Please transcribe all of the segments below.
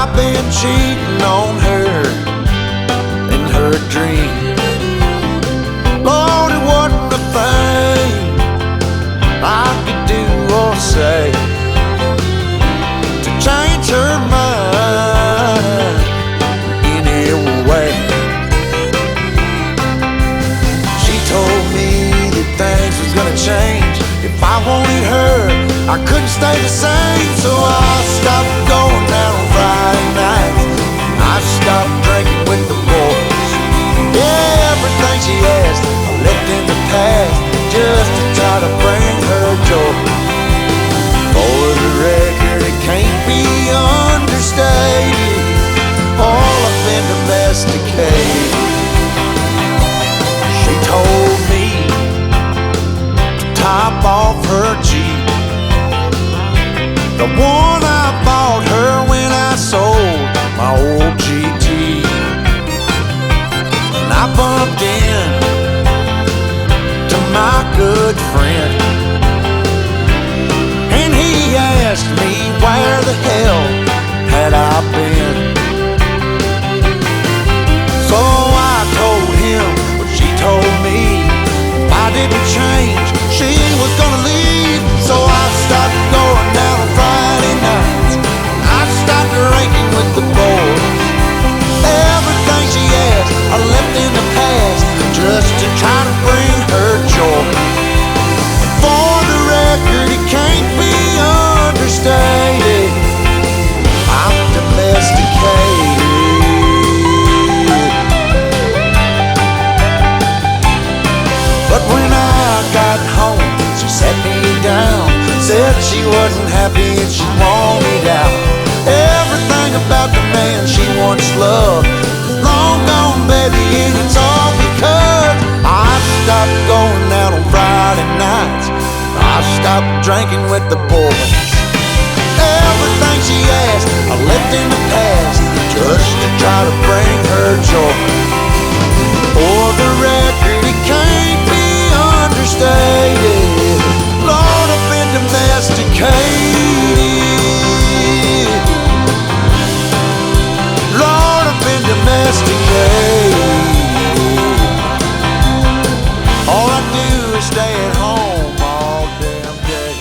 I've been cheating on her in her dream. Lord, it wasn't a thing I could do or say to change her mind any way. She told me that things was gonna change if I wanted her. I couldn't stay the same, so I stopped going out on Friday nights. I stopped drinking with the boys. Yeah, everything she asked I left in the past just to try to bring her joy. For the record, it can't be understated, all I've been domesticated. She told me to top off her Jeep, the one I bought her when I sold my old GT. And I bumped in to my good friend, and he asked me where the hell had I been. So I told him what she told me. If I didn't change, she was gonna leave. So I stopped going down on Friday nights. I stopped drinking with the boys. Everything she asked I left in the past just to try to bring her joy. For the record, it can't be understated, I'm domesticated. But when I got home, she sat me down, said she wasn't happy and she wanted out. Everything about the man she once loved is long gone, baby, and it's all because I stopped going out on Friday nights. I stopped drinking with the boys. Everything she asked I left in the past just to try to bring her joy. For the record, it can't be understated, Lord, I've been domesticated. Lord, I've been domesticated. All I do is stay at home all damn day.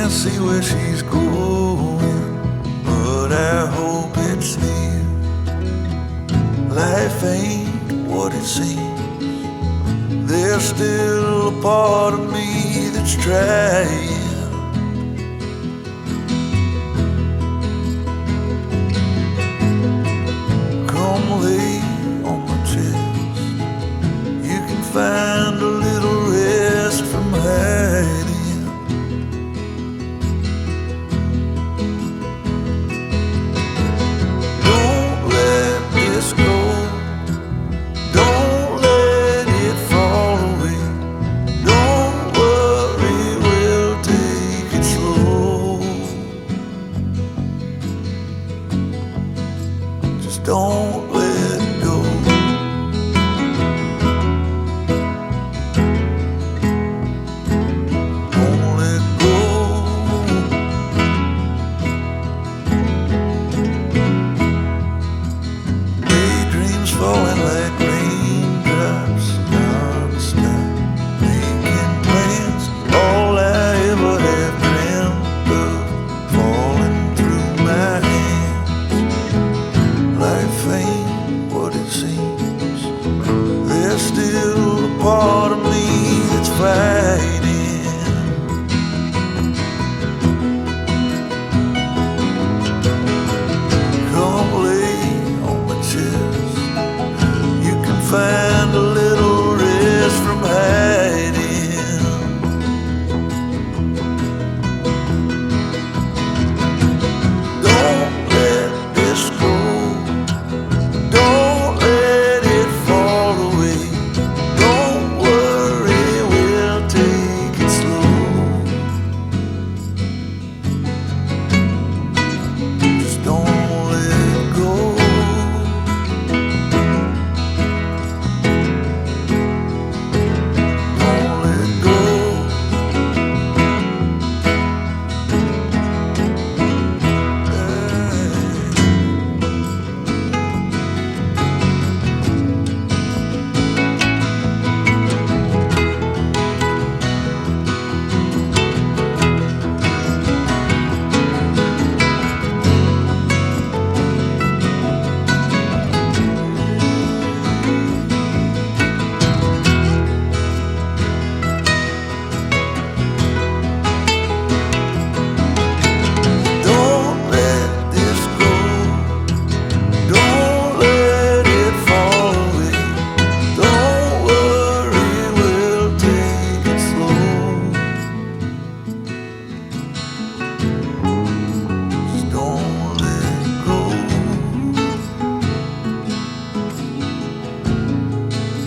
can't see where she's going, but I hope it's here. Life ain't what it seems. There's still a part of me that's trying. Come lay on my chest. You can find a little rest from hiding. Don't let this go. Don't let it fall away. Don't worry, we'll take it slow. Just don't let go. Don't let go. Daydreams falling like raindrops non-stop. Making plans, all I ever have dreamt of, falling through my hands. Life ain't what it seems. There's still a part of me that's fighting. Come lay on my chest. You can find a little rest from hiding. Don't let this go. Don't let it fall away. Don't worry, we'll take it slow. Just don't let go. Don't let go. Don't let this go. Don't let it fall away. Don't worry, we'll take it slow. Just don't let go.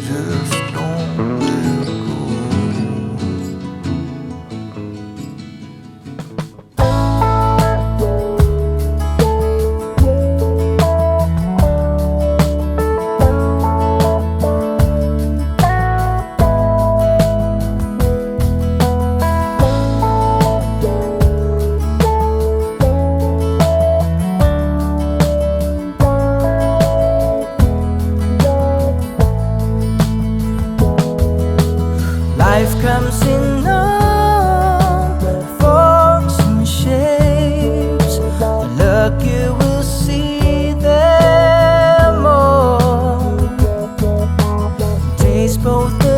Just don't let go. Life comes in all forms and shapes. Look, you will see them all. Taste both the